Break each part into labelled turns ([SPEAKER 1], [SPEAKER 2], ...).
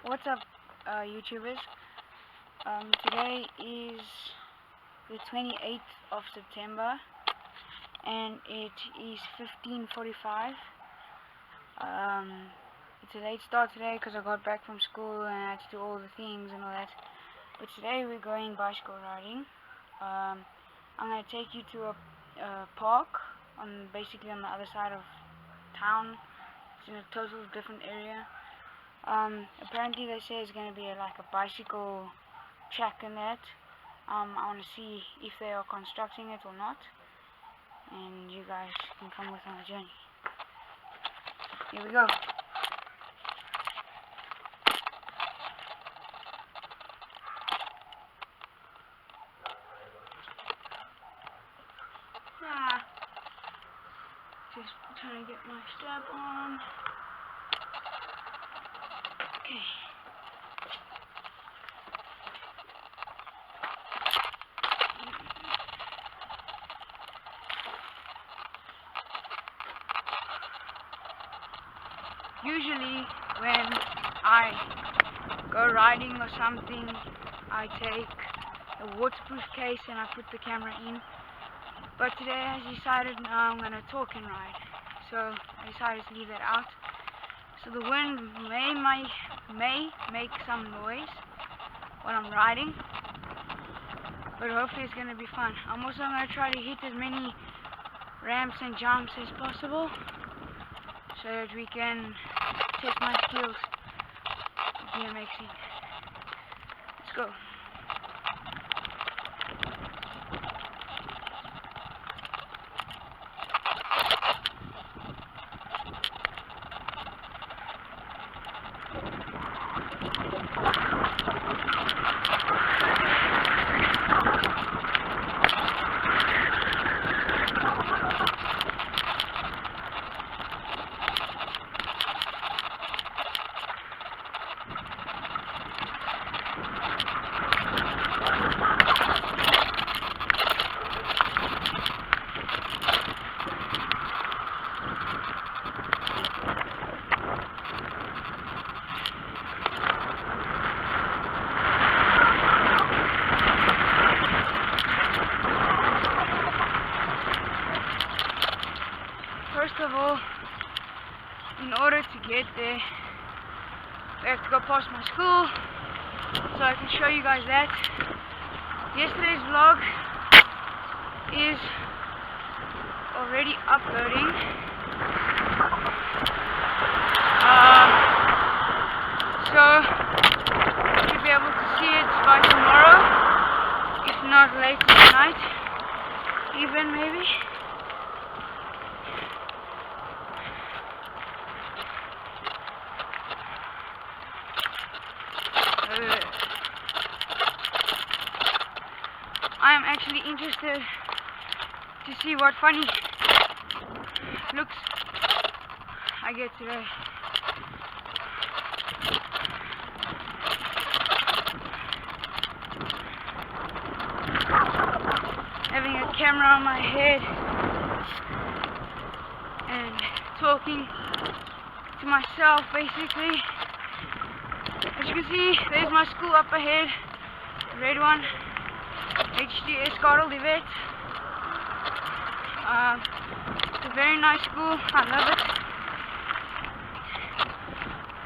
[SPEAKER 1] What's up, YouTubers? Today is the 28th of September and it is 15:45. It's a late start today because I got back from school and I had to do all the things and all that. But today we're going bicycle riding. I'm going to take you to a park basically on the other side of town. It's in a total different area. Apparently they say it's going to be like a bicycle track and that. I want to see if they are constructing it or not, and you guys can come with on the journey. Here we go. Just trying to get my strap on. Okay. Usually when I go riding or something, I take a waterproof case and I put the camera in. But today I decided now I'm going to talk and ride. So I decided to leave that out. So the wind may make some noise while I'm riding, but hopefully it's going to be fun. I'm also going to try to hit as many ramps and jumps as possible so that we can test my skills of BMXing. Let's go. First of all, in order to get there, we have to go past my school, so I can show you guys that. Yesterday's vlog is already uploading. So you'll be able to see it by tomorrow, if not later tonight, even maybe. I am actually interested to see what funny looks I get today. Having a camera on my head and talking to myself basically. As you can see, there's my school up ahead, the red one, HDS Karel de Wet. It's a very nice school, I love it.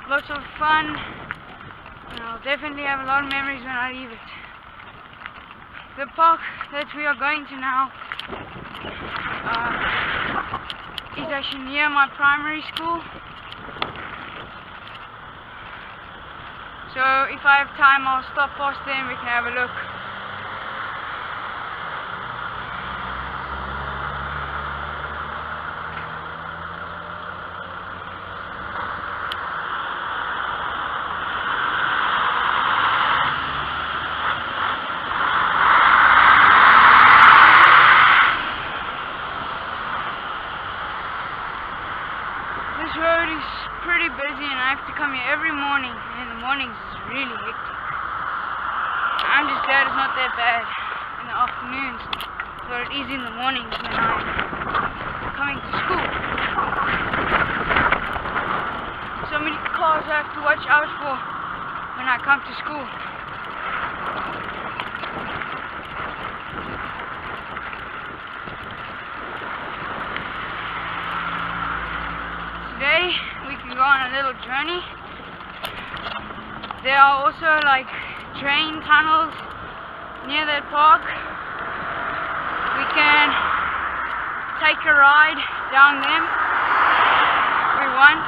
[SPEAKER 1] Lots of fun, and I'll definitely have a lot of memories when I leave it. The park that we are going to now is actually near my primary school. So if I have time, I'll stop past there and we can have a look. This road is pretty busy and I have to come here every morning, and in the mornings it's really hectic. I'm just glad it's not that bad in the afternoons, but it is in the mornings when I'm coming to school. So many cars I have to watch out for. when I come to school. Today we can go on a little journey. There are also like train tunnels near that park. We can take a ride down them if we want.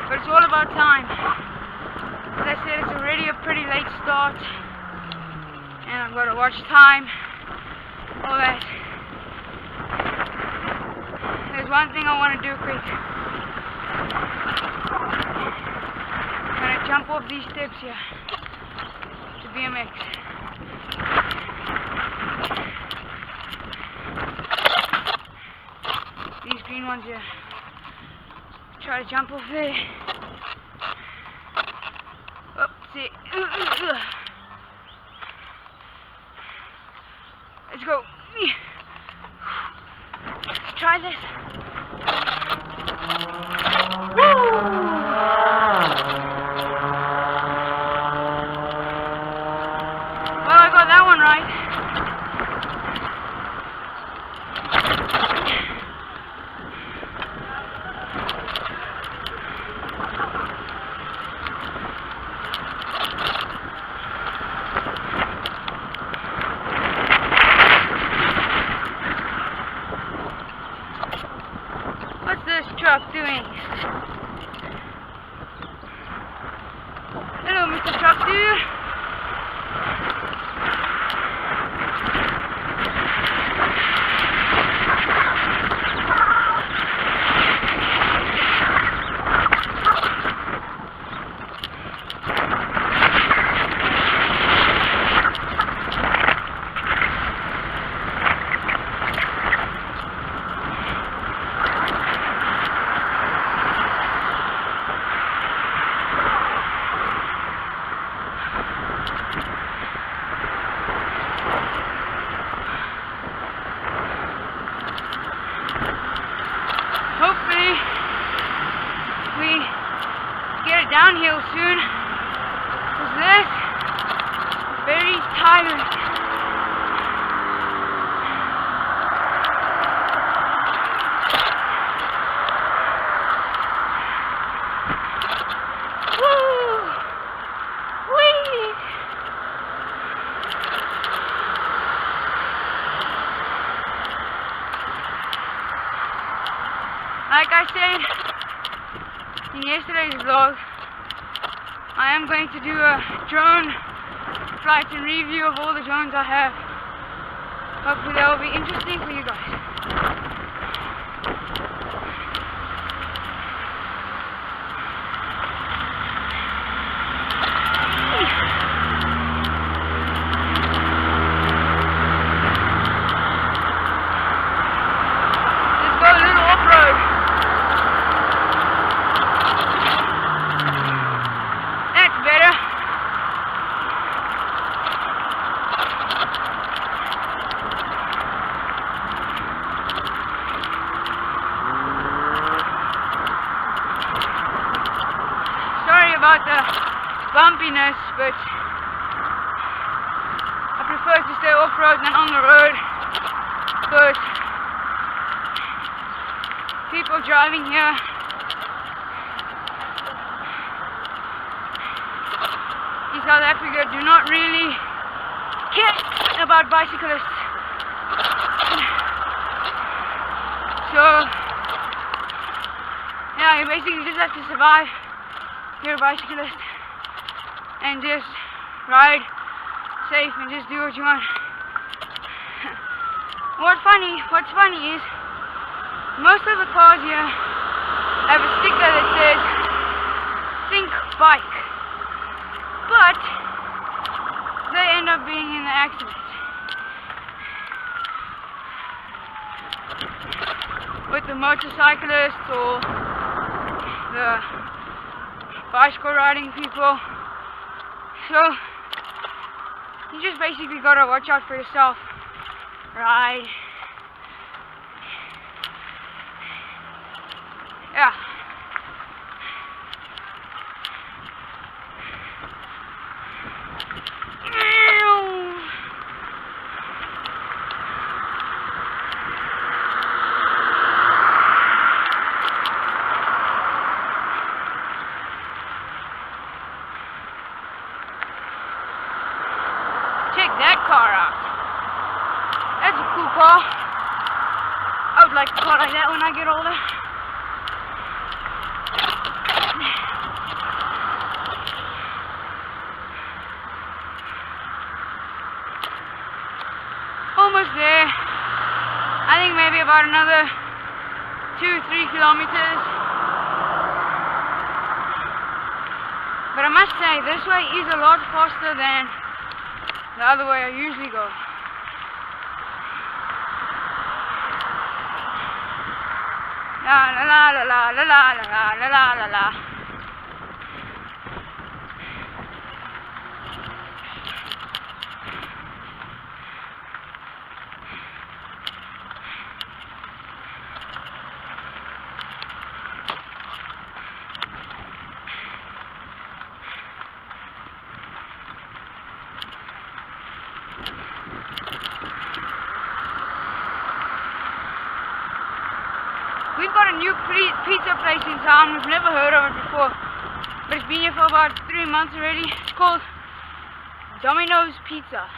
[SPEAKER 1] But it's all about time. As I said, it's already a pretty late start and I've got to watch time, all that. There's one thing I want to do quick. I'm going to jump off these steps here to BMX. These green ones here. Try to jump off there. Oh, see. Let's go. Let's try this. Well, I got that one right. What's this truck doing? Hello, Mr. Truck Dude. Hopefully we get it downhill soon, because this is very tiring. Woo! Whee! Like I said in yesterday's vlog, I am going to do a drone flight and review of all the drones I have. Hopefully that will be interesting for you guys. Let's go a little off-road. That's better. Sorry about the bumpiness, but I prefer to stay off-road than on the road, because people driving here in South Africa do not really care about bicyclists. So yeah, you basically just have to survive. You're a bicyclist and just ride safe and just do what you want. What's funny is most of the cars here have a sticker that says "Think Bike," but they end up being in an accident. With the motorcyclists or the bicycle riding people. So you just basically gotta watch out for yourself. Ride. Yeah. car. I would like a car like that when I get older. Almost there. I think maybe about another 2-3 kilometers. But I must say, this way is a lot faster than the other way I usually go. La la la la la la la la la la la. We've got a new pizza place in town. We've never heard of it before, but it's been here for about 3 months already. It's called Domino's Pizza.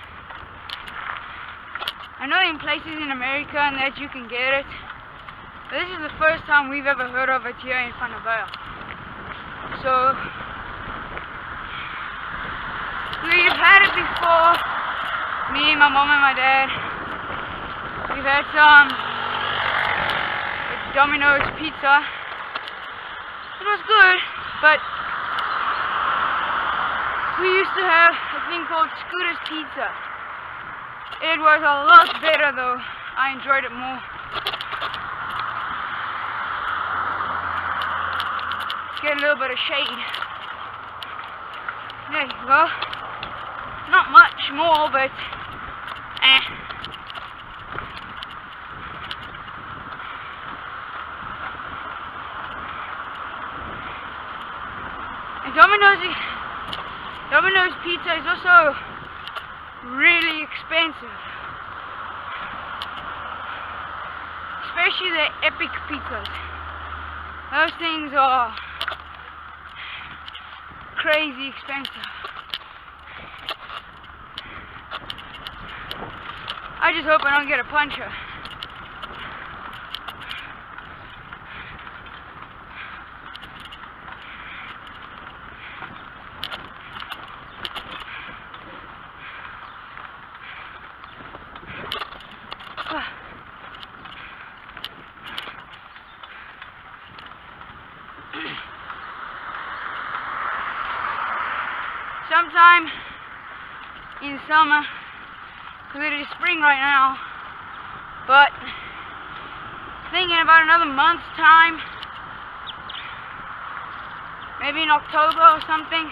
[SPEAKER 1] I know in places in America and that you can get it, but this is the first time we've ever heard of it here in Vanderbijl. So we've had it before, me, my mom and my dad. We've had some Domino's Pizza. It was good, but we used to have a thing called Scooter's Pizza. It was a lot better though. I enjoyed it more. Get a little bit of shade. There you go. Not much more, but Domino's Pizza is also really expensive, especially the epic pizzas. Those things are crazy expensive. I just hope I don't get a puncture. Sometime in summer, because it is spring right now, but thinking about another month's time, maybe in October or something,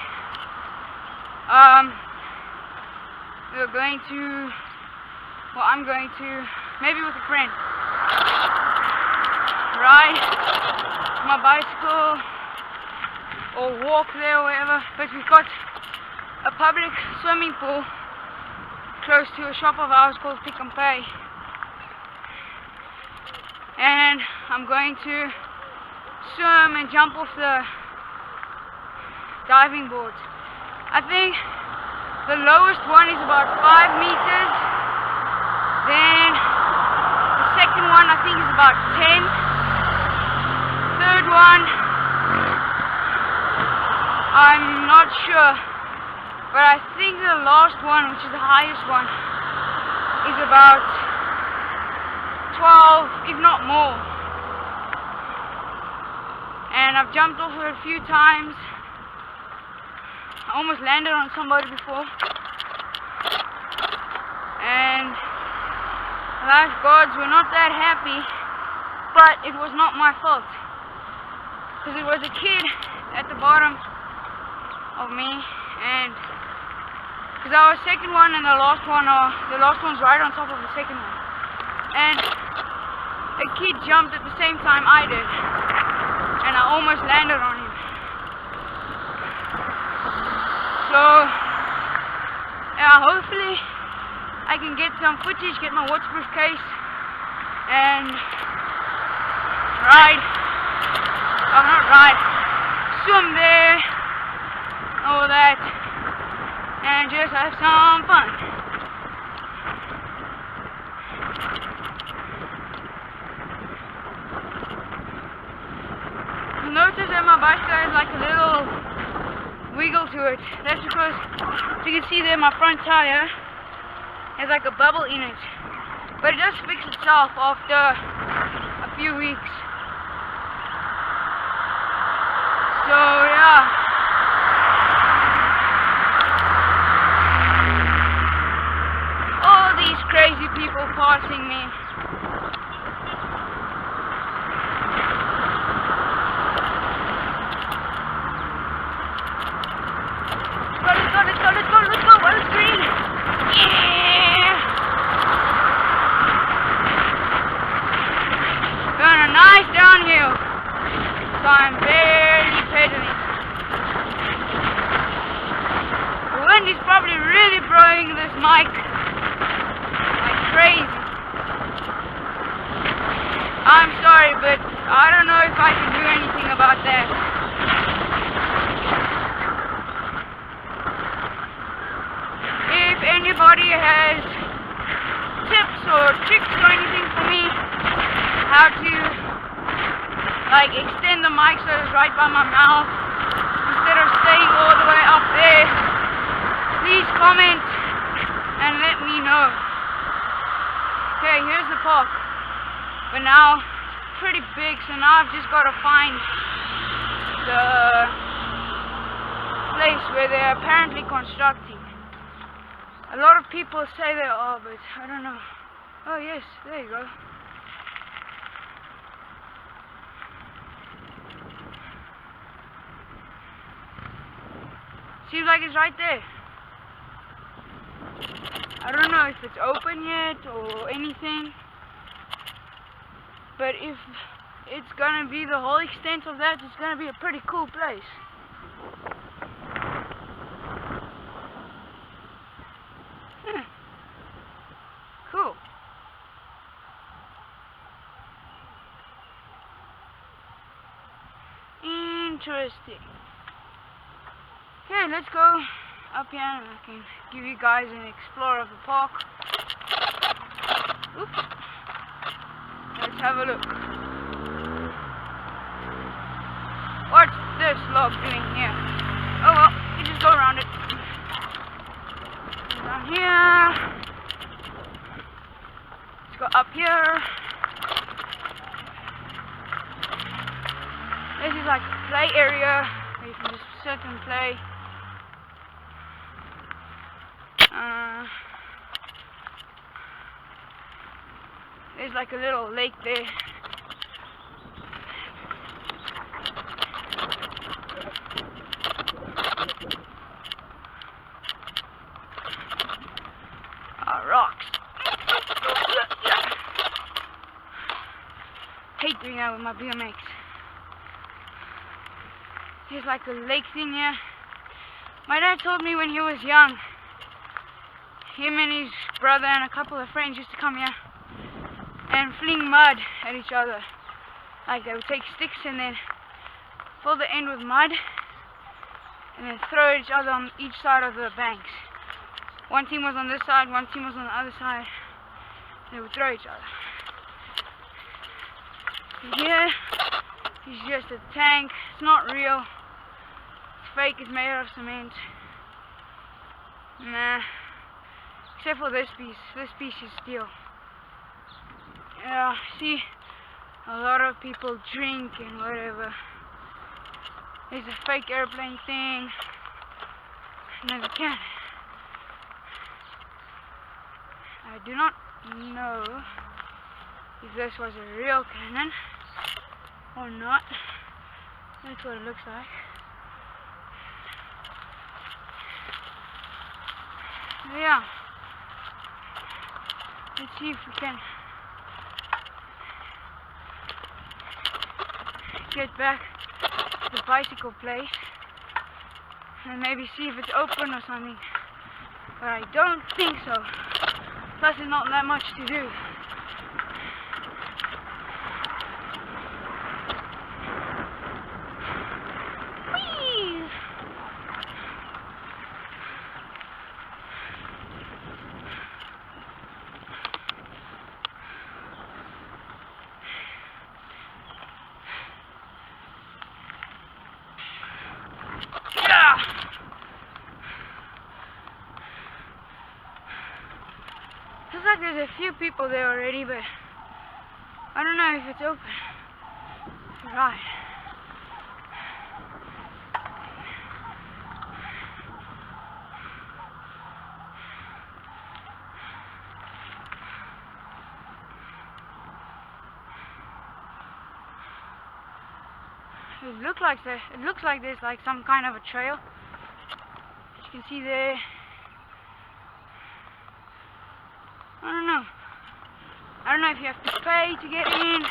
[SPEAKER 1] we're going to, well, I'm going to, maybe with a friend, ride my bicycle or walk there or whatever, but we've got a public swimming pool close to a shop of ours called Pick n Pay, and I'm going to swim and jump off the diving boards. I think the lowest one is about 5 meters, then the second one I think is about 10, third one I'm not sure. But I think the last one, which is the highest one, is about 12, if not more. And I've jumped off it a few times. I almost landed on somebody before. And lifeguards were not that happy, but it was not my fault. Because it was a kid at the bottom of me, and because I was second one and the last one's right on top of the second one. And a kid jumped at the same time I did, and I almost landed on him. So, yeah, hopefully I can get some footage, get my waterproof case, and swim there, all that, and just have some fun. my bicycle has like a little wiggle to it. That's because, as you can see there, my front tire has like a bubble in it. But it does fix itself after a few weeks. So yeah. All these crazy people passing me. Let's go, while it's green. Yeah! We're on a nice downhill, so I'm barely pedaling. The wind is probably really blowing this mic like crazy. I'm sorry, but I don't know if I can do anything about that. If anybody has tips or tricks or anything for me, how to like extend the mic so it's right by my mouth instead of staying all the way up there, please comment and let me know. Okay, here's the park, but now it's pretty big, so now I've just got to find the place where they're apparently constructing. A lot of people say they are, but I don't know. Oh yes, there you go. Seems like it's right there. I don't know if it's open yet or anything, but if it's gonna be the whole extent of that, it's gonna be a pretty cool place. Cool. Interesting. Okay, let's go up here and I can give you guys an explore of the park. Oops. Let's have a look. What's this log doing here? Oh well, you just go around it. Down here. Let's go up here. This is like a play area where you can just sit and play. There's like a little lake there. Rocks. Hate doing that with my BMX. There's like a lake thing here. My dad told me when he was young, him and his brother and a couple of friends used to come here and fling mud at each other. Like they would take sticks and then fill the end with mud and then throw at each other on each side of the banks. One team was on this side, one team was on the other side. They would throw each other. Here is just a tank. It's not real. It's fake. It's made out of cement. Nah. Except for this piece. This piece is steel. Yeah, see, a lot of people drink and whatever. There's a fake airplane thing. And there's a cannon. I do not know if this was a real cannon or not. That's what it looks like. Yeah. Let's see if we can get back to the bicycle place and maybe see if it's open or something. But I don't think so. Plus there's not that much to do. Whee! few people there already, but I don't know if it's open. Right. It looks like there's like some kind of a trail. As you can see there. I don't know if you have to pay to get in.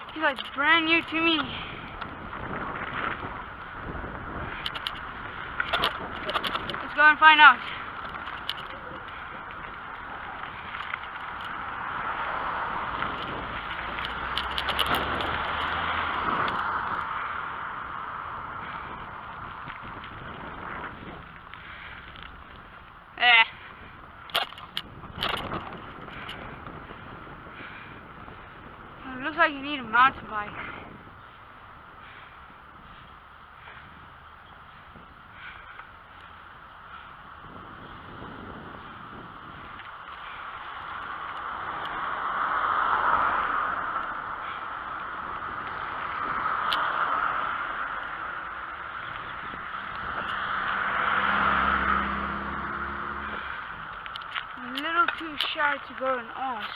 [SPEAKER 1] It's like brand new to me. Let's go and find out. It looks like you need a mountain bike. I'm a little too shy to go and ask.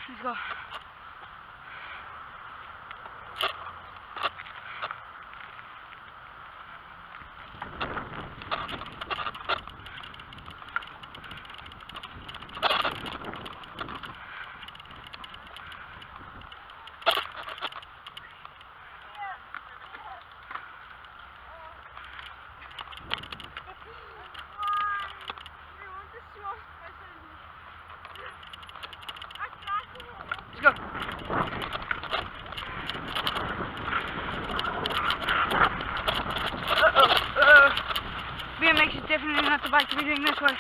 [SPEAKER 1] Let's go. Let's go. BMX is definitely not the bike to be doing this way.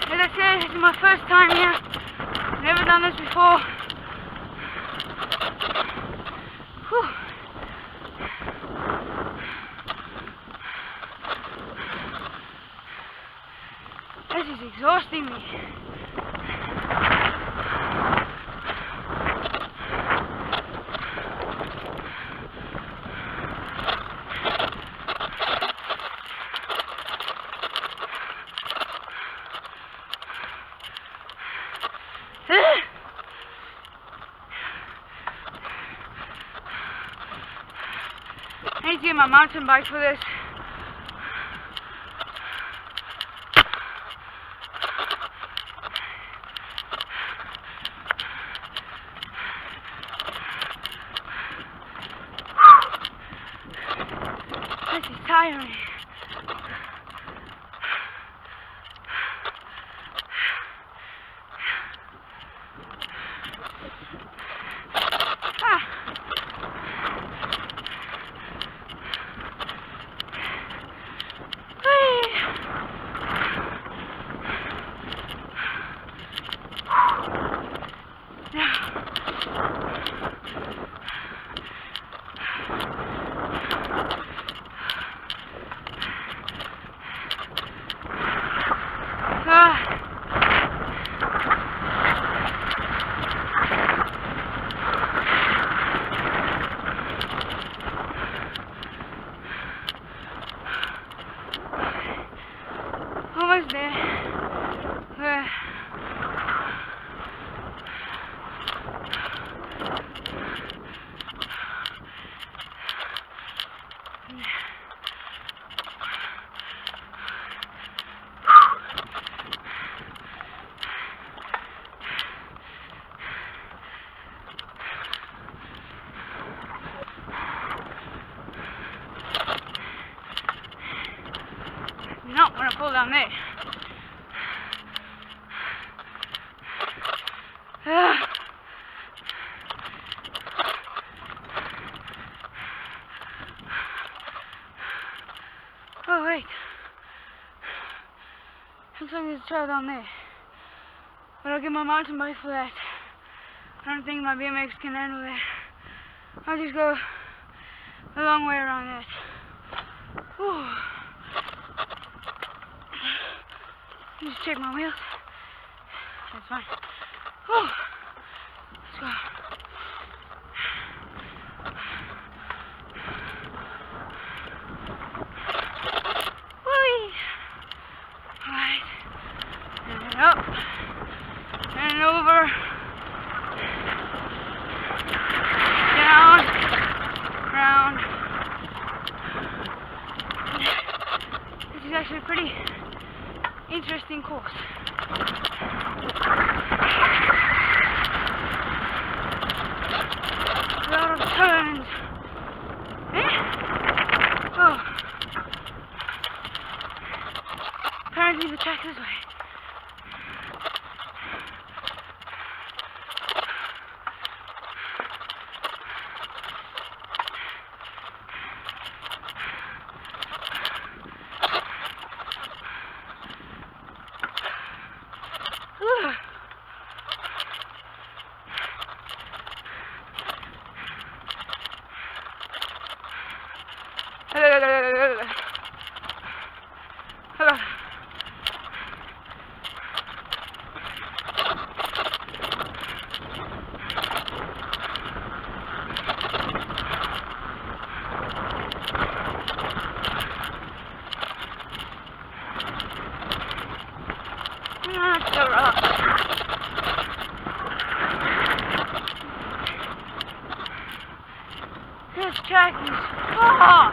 [SPEAKER 1] As I said, this is my first time here. Never done this before. Whew. This is exhausting me. I need to get my mountain bike for this. This is tiring. Almost there. down there. Oh wait, looks like there's a trail down there, but I'll get my mountain bike for that. I don't think my BMX can handle that. I'll just go a long way around that. Whew. Just check my wheels. That's fine. Whew. Let's go. Whee! Alright. And up. And over. Down. Round. This is actually a pretty interesting course. A lot of turns. Oh. Apparently the track this way. Not so rough. This track is far.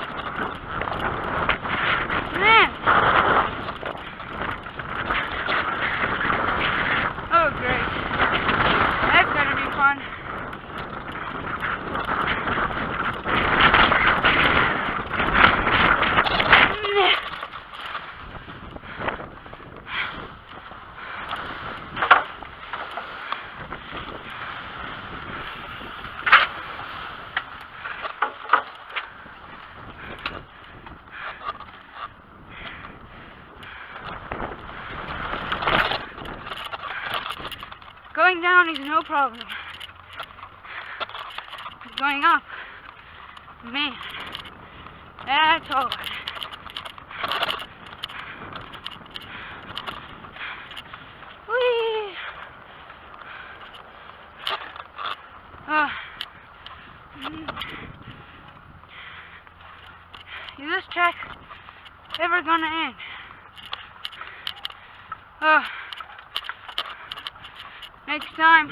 [SPEAKER 1] Man. Oh great. That's gonna be fun. Going down is no problem. But going up, man, that's hard. Whee! Is this track ever gonna end? Next time,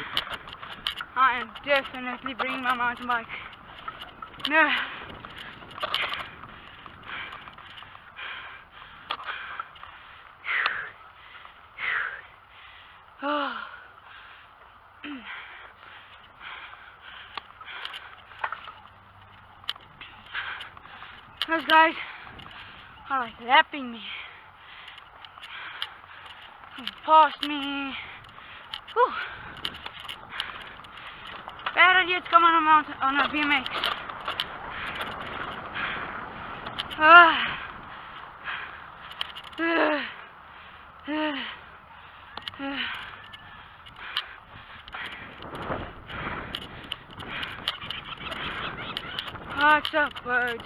[SPEAKER 1] I am definitely bringing my mountain bike. No. Oh. Those guys are like lapping me. Past me. Whew. Bad idea to come on a mountain on a BMX. What's up, bird?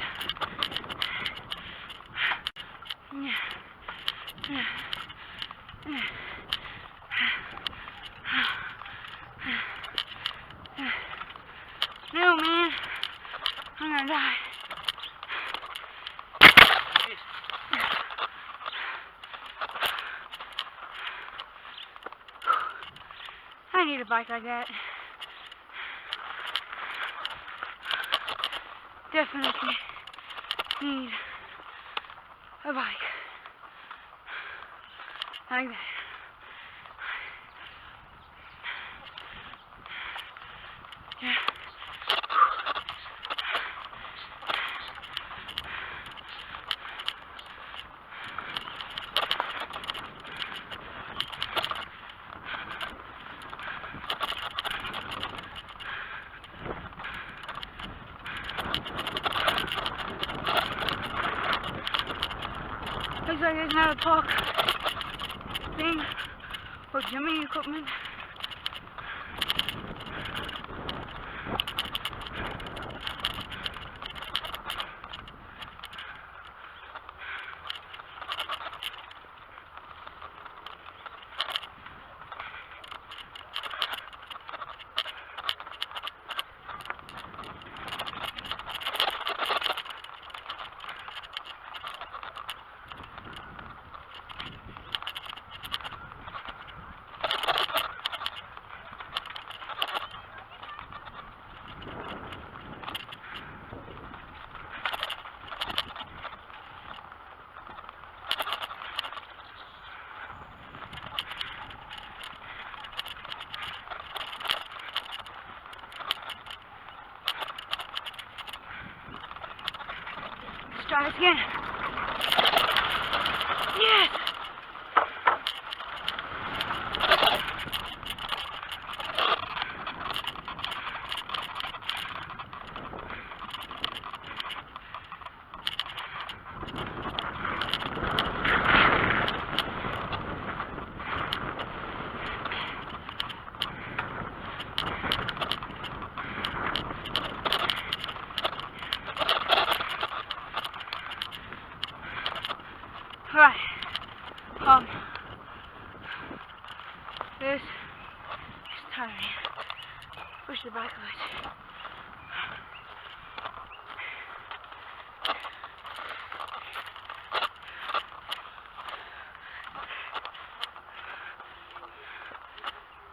[SPEAKER 1] No, man. I'm gonna die. I need a bike like that. Definitely need a bike like that. Yeah. like there's another park thing for gymming equipment. Let's try this again. Yes! Right. This is tiring. Push the bike a bit.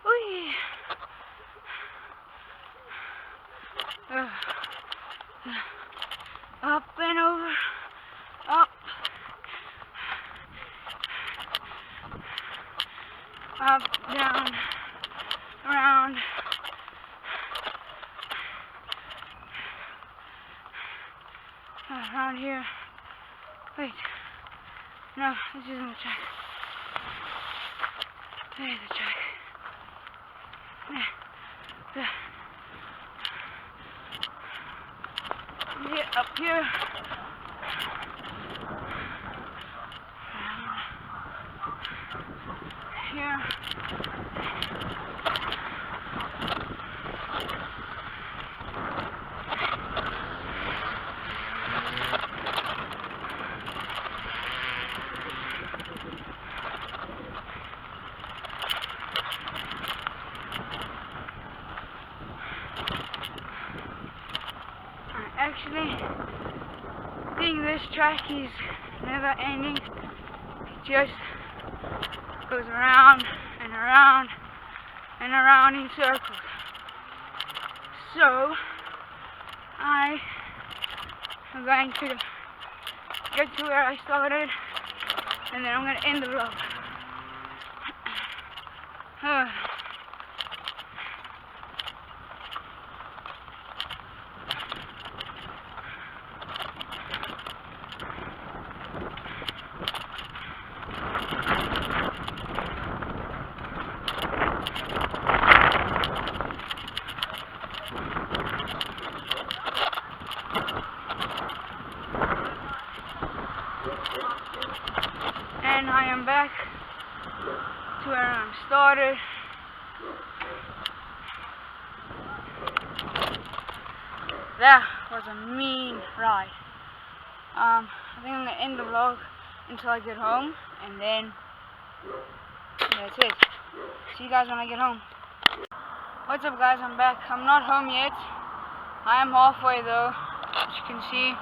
[SPEAKER 1] Whee! Up and over. Up. Up, down, around. Around here. Wait. No, this isn't the track. There's the track. Here, up here. Here. I actually think this track is never ending. It just goes around and around and around in circles. So I am going to get to where I started, and then I'm going to end the vlog. And I am back to where I started. That was a mean ride. I think I'm gonna end the vlog until I get home, and then that's it. See you guys when I get home. What's up, guys? I'm back. I'm not home yet. I am halfway though, as you can see.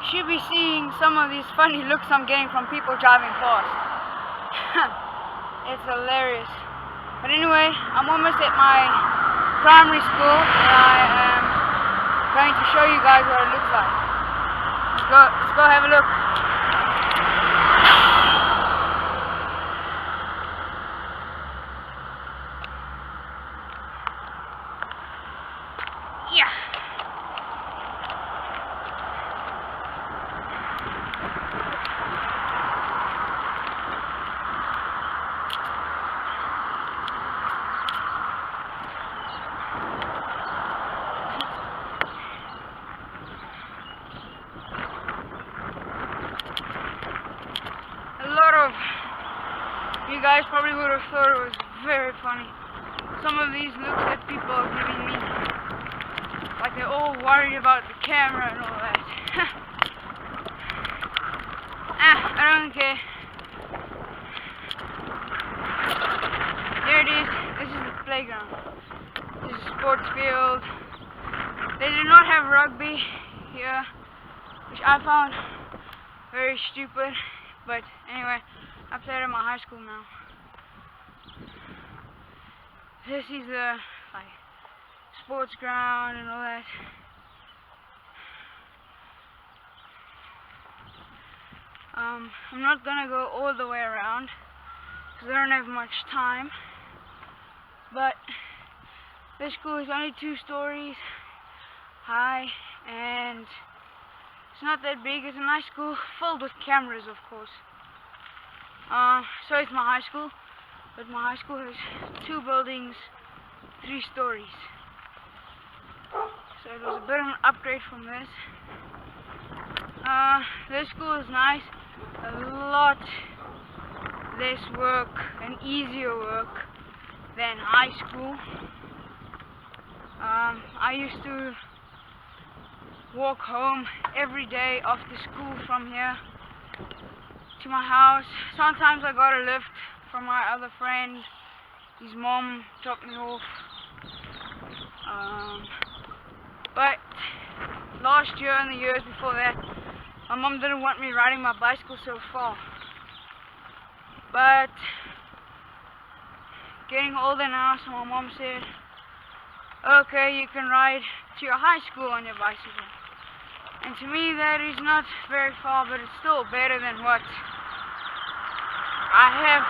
[SPEAKER 1] Should be seeing some of these funny looks I'm getting from people driving fast. It's hilarious. But anyway, I'm almost at my primary school, and I am going to show you guys what it looks like. Let's go have a look. Yeah. guys probably would have thought it was very funny. Some of these looks that people are giving me, like they're all worried about the camera and all that. I don't care. There it is. This is the playground. This is a sports field. They do not have rugby here, which I found very stupid. But anyway, I played at my high school now. This is the sports ground and all that. I'm not gonna go all the way around because I don't have much time. But this school is only 2 stories high and it's not that big. It's a nice school filled with cameras, of course. So it's my high school, but my high school has 2 buildings, 3 stories. So it was a bit of an upgrade from this. This school is nice, a lot less work and easier work than high school. I used to walk home every day after school from here to my house. Sometimes I got a lift from my other friend. His mom dropped me off. But last year and the years before that, my mom didn't want me riding my bicycle so far. But getting older now, so my mom said, okay, you can ride to your high school on your bicycle. And to me that is not very far, but it's still better than what I have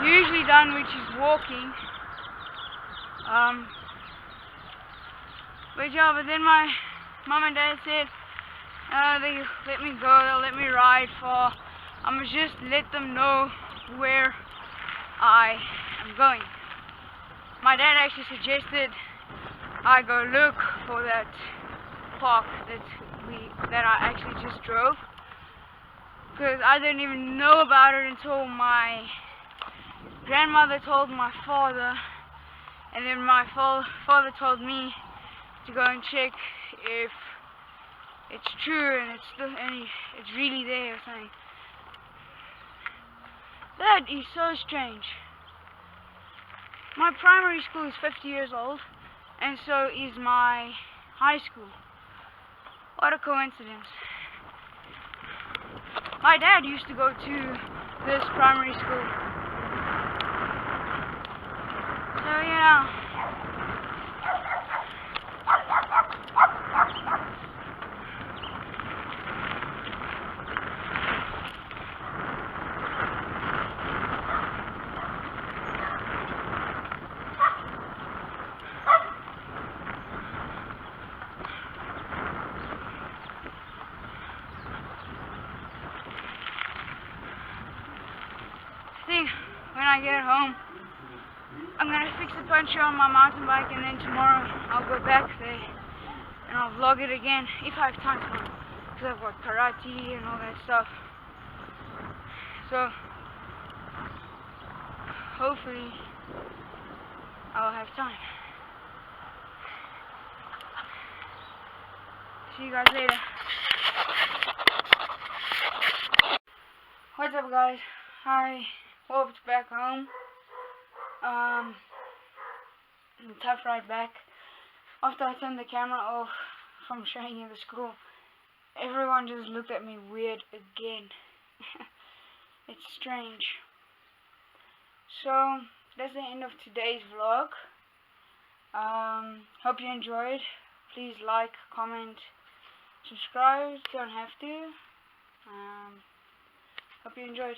[SPEAKER 1] usually done, which is walking. But then my mom and dad said they let me go, they'll let me ride far. I must just let them know where I am going. My dad actually suggested I go look for that park that I actually just drove, because I didn't even know about it until my grandmother told my father, and then my father told me to go and check if it's true and it's really there or something. That is so strange. My primary school is 50 years old, and so is my high school. What a coincidence. My dad used to go to this primary school. So yeah. When I get home, I'm gonna fix the puncture on my mountain bike, and then tomorrow I'll go back there and I'll vlog it again if I have time tomorrow, because I've got karate and all that stuff. So hopefully I'll have time. See you guys later. What's up, guys? Hi. Walked back home. Tough ride back. After I turned the camera off from showing you the school, everyone just looked at me weird again. It's strange. So that's the end of today's vlog. Hope you enjoyed. Please like, comment, subscribe. Don't have to. Hope you enjoyed.